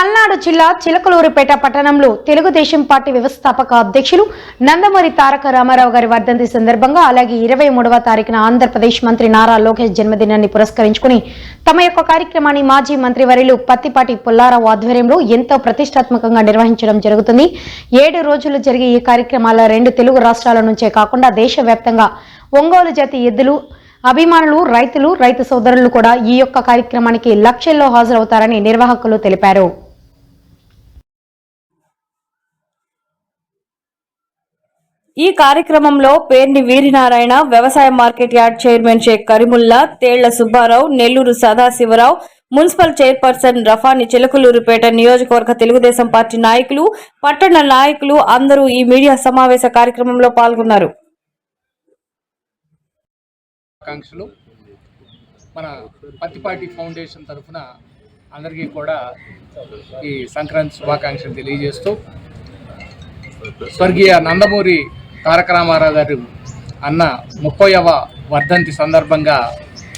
పల్నాడు జిల్లా చిలకలూరుపేట పట్టణంలో తెలుగుదేశం పార్టీ వ్యవస్థాపక అధ్యక్షులు నందమూరి తారక రామారావు గారి వర్ధంతి సందర్భంగా అలాగే 23వ తారీఖున ఆంధ్రప్రదేశ్ మంత్రి నారా లోకేష్ జన్మదినాన్ని పురస్కరించుకుని తమ యొక్క కార్యక్రమాన్ని మాజీ మంత్రివర్యులు పత్తిపాటి పుల్లారావు ఆధ్వర్యంలో ఎంతో ప్రతిష్టాత్మకంగా నిర్వహించడం జరుగుతుంది. 7 రోజులు జరిగే ఈ కార్యక్రమాల 2 తెలుగు రాష్ట్రాల నుంచే కాకుండా దేశవ్యాప్తంగా ఒంగోలు జాతి ఎద్దులు అభిమానులు రైతు సోదరులు కూడా ఈ యొక్క కార్యక్రమానికి లక్షల్లో హాజరవుతారని నిర్వాహకులు తెలిపారు. ఈ కార్యక్రమంలో పేర్ని వీరినారాయణ, వ్యవసాయ market yard chairman Sheikh Karimulla, Tella Subbarao, Nellore Sadasivarao, municipal chairperson Rafani, Chilakaluripet నియోజకవర్గ తెలుగుదేశం పార్టీ నాయకులు, పట్టణ నాయకులు అందరూ ఈ మీడియా సమావేశ కార్యక్రమంలో పాల్గొన్నారు. మన పత్తిపాటి ఫౌండేషన్ తరఫున అందరికీ కూడా ఈ సంక్రాంతి శుభాకాంక్షలు తెలియజేస్తూ స్వర్గీయ నందమూరి తారక రామారావు గారు అన్న 30వ వర్ధంతి సందర్భంగా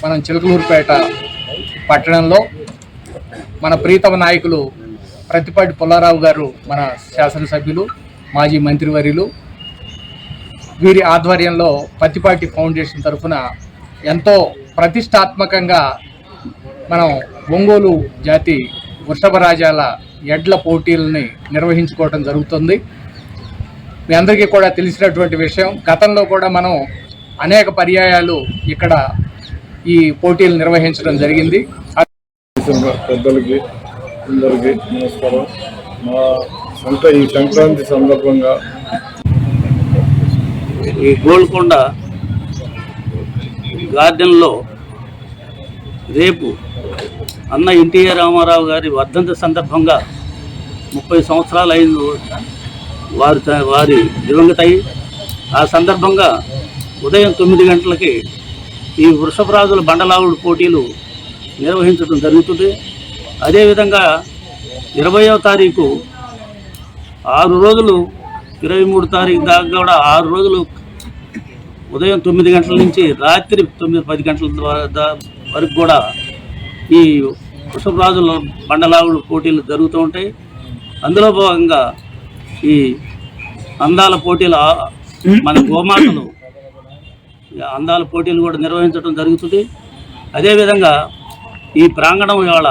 మనం చిలకలూరుపేట పట్టణంలో మన ప్రీతమ నాయకులు పత్తిపాటి పుల్లారావు గారు, మన శాసనసభ్యులు, మాజీ మంత్రివర్యులు, వీరి ఆధ్వర్యంలో పత్తిపాటి ఫౌండేషన్ తరఫున ఎంతో ప్రతిష్టాత్మకంగా మనం ఒంగోలు జాతి వృషభరాజాల ఎడ్ల పోటీలని నిర్వహించుకోవడం జరుగుతుంది. మీ అందరికీ కూడా తెలిసినటువంటి విషయం. గతంలో కూడా మనం అనేక పర్యాయాలు ఇక్కడ ఈ పోటీలు నిర్వహించడం జరిగింది. పెద్దలకి అందరికీ నమస్కారం. మా ఈ సంక్రాంతి సందర్భంగా ఈ గోల్కొండ గార్డెన్లో రేపు అన్న ఎన్టీఆర్ రామారావు గారి వర్ధంతి సందర్భంగా 30 సంవత్సరాలు అయింది వారి దివంగత అయ్యి. ఆ సందర్భంగా ఉదయం 9 గంటలకి ఈ వృషభరాజుల బండలావుడు పోటీలు నిర్వహించడం జరుగుతుంది. అదేవిధంగా 20వ తారీఖు 6 రోజులు, 23 తారీఖు దాకా కూడా 6 రోజులు ఉదయం 9 గంటల నుంచి రాత్రి 9-10 గంటల వరకు కూడా ఈ వృషభరాజుల బండలావుడు పోటీలు జరుగుతూ ఉంటాయి. అందులో భాగంగా ఈ అందాల పోటీలు, మన గోమాతలు అందాల పోటీలు కూడా నిర్వహించడం జరుగుతుంది. అదేవిధంగా ఈ ప్రాంగణం ఇవాళ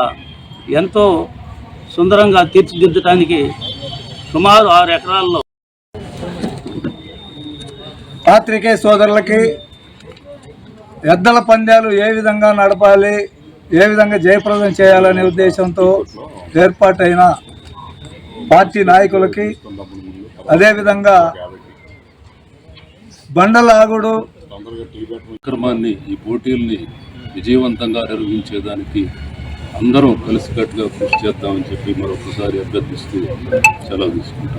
ఎంతో సుందరంగా తీర్చిదిద్దడానికి సుమారు 6 ఎకరాల్లో పాత్రికేయ సోదరులకి ఎద్దల పందాలు ఏ విధంగా నడపాలి, ఏ విధంగా జయప్రదం చేయాలనే ఉద్దేశంతో ఏర్పాటైన పార్టీ నాయకులకి, అదేవిధంగా బండలాగుడు కార్యక్రమాన్ని, ఈ పోటీల్ని విజయవంతంగా నిర్వహించేదానికి అందరం కలిసికట్టుగా కృషి చేద్దామని చెప్పి మరొకసారి అభ్యర్థిస్తూ సెలవు తీసుకుంటాం.